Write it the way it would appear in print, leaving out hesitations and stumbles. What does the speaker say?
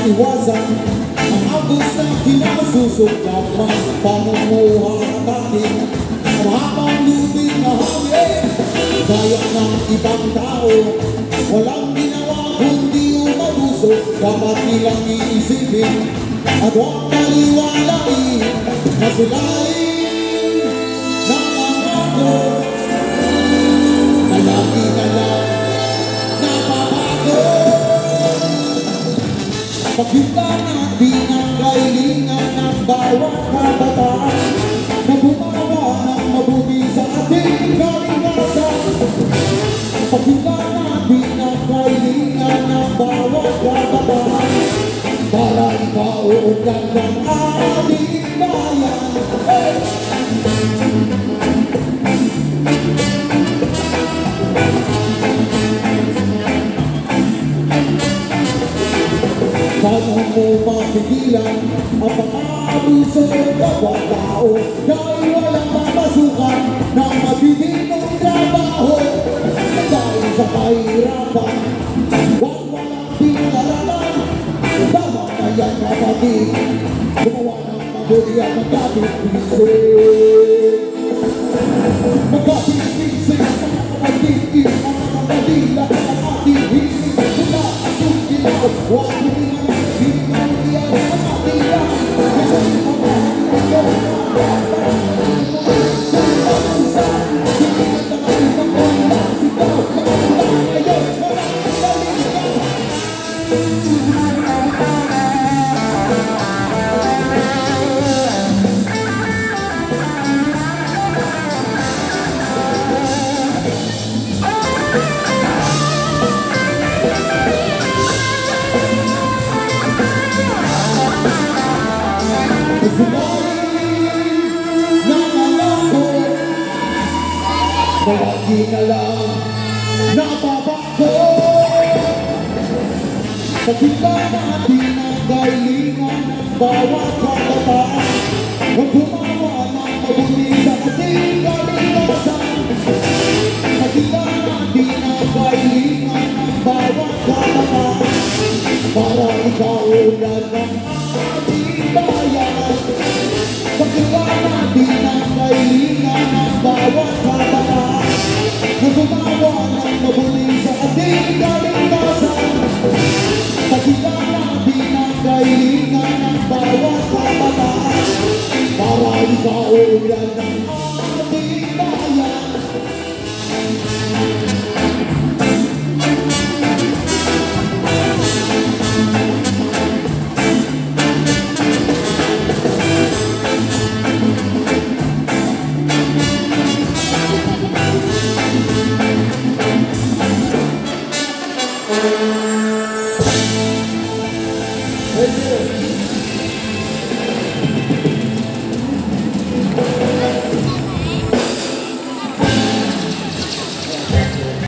Iwasan ang agos na kinasusuklaman. Paano mo hahatakin ang habang lubig na hangin? Gaya ng ibang tao, walang ginawa kundi umalusok. Dapat nilang iisipin at huwag paliwalain na silain ng angako na lagi na lang napabago. Pakita natin ang kailingan ng bawat kabataan na gumawa ng mabuti sa ating kalikasan. Pakita natin ang kailingan ng bawat kabataan para ipauunlad ng ating bayan. Hey! Paano mo mapigilan ang pang-aabuso ng bawat tao dahil walang mapasukan ng mabibigang trabaho? Dahil sa kahirapan, huwag walang pinag-aralan. Tama na yan kapatid, gumawa ng mabuti at magkapit-pisig. Magkapit-pisig, mga kapatid, mga kapatid, lahat ang ating hisig. Mula asong ginaw, huwag humingan. Lagi na lang nababago. Pakita natin ang kailingan ng bawat kabataan na gumawa ng mabuti sa ating kalikasan. Pakita natin ang kailingan ng bawat kabataan para ipauunlad ng ating bayan. Pakita natin ang kailingan ng bawat kabataan na gumawa ng mabuti sa ating kalikasan. Pakita natin ang kailingan ng bawat kabataan para ipauunlad ng